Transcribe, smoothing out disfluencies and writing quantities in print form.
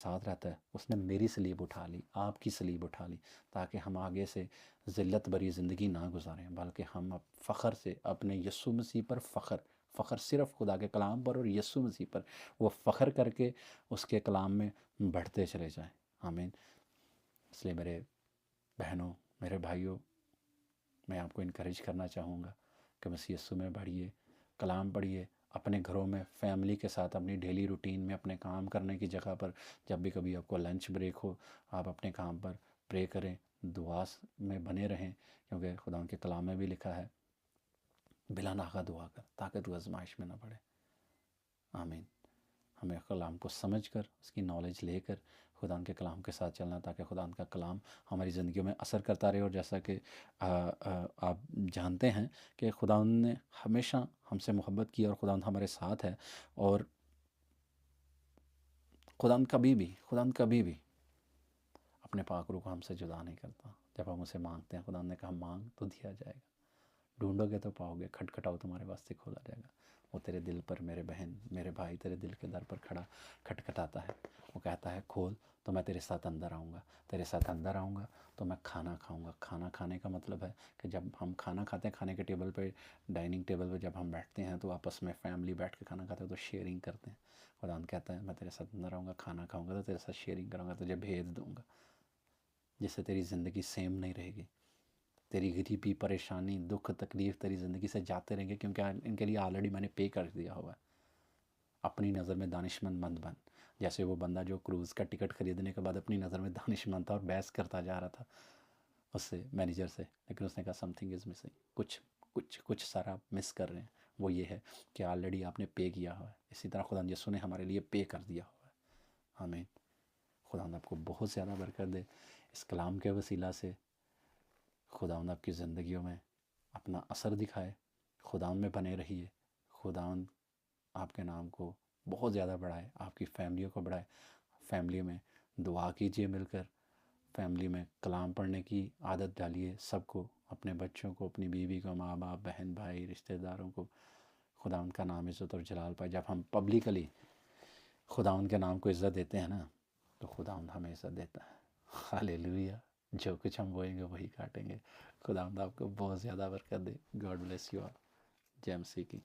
ساتھ رہتا ہے، اس نے میری سلیب اٹھا لی، آپ کی سلیب اٹھا لی، تاکہ ہم آگے سے ذلت بری زندگی نہ گزاریں، بلکہ ہم فخر سے اپنے یسوع مسیح پر فخر صرف خدا کے کلام پر اور یسوع مسیح پر وہ فخر کر کے اس کے کلام میں بڑھتے چلے جائیں۔ آمین۔ اس لیے میرے بہنوں، میرے بھائیوں، میں آپ کو انکریج کرنا چاہوں گا کہ بس یسوع میں بڑھیے، کلام پڑھیے، اپنے گھروں میں فیملی کے ساتھ اپنی ڈیلی روٹین میں اپنے کام کرنے کی جگہ پر جب بھی کبھی آپ کو لنچ بریک ہو، آپ اپنے کام پر پرے کریں، دعا میں بنے رہیں، کیونکہ خدا کے کلام میں بھی لکھا ہے بلا ناغہ دعا کر تاکہ تو آزمائش میں نہ پڑے۔ آمین۔ ہمیں کلام کو سمجھ کر، اس کی نالج لے کر خدا کے کلام کے ساتھ چلنا، تاکہ خدا کا کلام ہماری زندگیوں میں اثر کرتا رہے۔ اور جیسا کہ آپ جانتے ہیں کہ خدا نے ہمیشہ ہم سے محبت کی اور خدا ہمارے ساتھ ہے، اور خدا کبھی بھی اپنے پاک روح کو ہم سے جدا نہیں کرتا۔ جب ہم اسے مانگتے ہیں، خدا نے کہا مانگ تو دیا جائے گا، ڈھونڈو گے تو پاؤ گے، کھٹکھٹاؤ تمہارے واسطے کھولا جائے گا۔ وہ تیرے دل پر، میرے بہن، میرے بھائی، تیرے دل کے در پر کھڑا کھٹکھٹاتا ہے، وہ کہتا ہے کھول تو میں تیرے ساتھ اندر آؤں گا، تیرے ساتھ اندر آؤں گا تو میں کھانا کھاؤں گا۔ کھانا کھانے کا مطلب ہے کہ جب ہم کھانا کھاتے ہیں، کھانے کے ٹیبل پہ، ڈائننگ ٹیبل پہ جب ہم بیٹھتے ہیں تو آپس میں فیملی بیٹھ کے کھانا کھاتے ہیں تو شیئرنگ کرتے ہیں۔ خدا کہتا ہے میں تیرے ساتھ اندر آؤں گا، کھانا کھاؤں گا تو تیرے ساتھ شیئرنگ کروں گا، تجھے بھیج دوں گا، جس سے تیری زندگی سیم نہیں رہے گی، تیری غریبی، پریشانی، دکھ، تکلیف تیری زندگی سے جاتے رہیں گے، کیونکہ ان کے لیے آلریڈی میں نے پے کر دیا ہوا ہے۔ اپنی نظر میں دانش مند بن، جیسے وہ بندہ جو کروز کا ٹکٹ خریدنے کے بعد اپنی نظر میں دانش مند تھا اور بحث کرتا جا رہا تھا اس سے، مینیجر سے، لیکن اس نے کہا سم تھنگ از مسنگ، کچھ سارا مس کر رہے ہیں، وہ یہ ہے کہ آلریڈی آپ نے پے کیا ہوا ہے۔ اسی طرح خدا یسوع نے ہمارے لیے پے کر دیا ہوا ہے۔ آمین۔ خدا آپ کو بہت زیادہ برکت دے اس کلام کے وسیلہ سے۔ خدا آپ کی زندگیوں میں اپنا اثر دکھائے، خدا میں بنے رہیے، خدا آپ کے نام کو بہت زیادہ بڑھائے، آپ کی فیملیوں کو بڑھائے۔ فیملی میں دعا کیجیے مل کر، فیملی میں کلام پڑھنے کی عادت ڈالیے، سب کو، اپنے بچوں کو، اپنی بیوی کو، ماں باپ، بہن بھائی، رشتہ داروں کو خدا ان کا نام عزت اور جلال پائے۔ جب ہم پبلکلی خدا ان کے نام کو عزت دیتے ہیں نا، تو خدا ہمیں عزت دیتا ہے۔ ہاللیلویہ۔ جو کچھ ہم بوئیں گے وہی کاٹیں گے۔ خدا آپ کو بہت زیادہ برکت دے۔ God bless you all. جے مسیح کی۔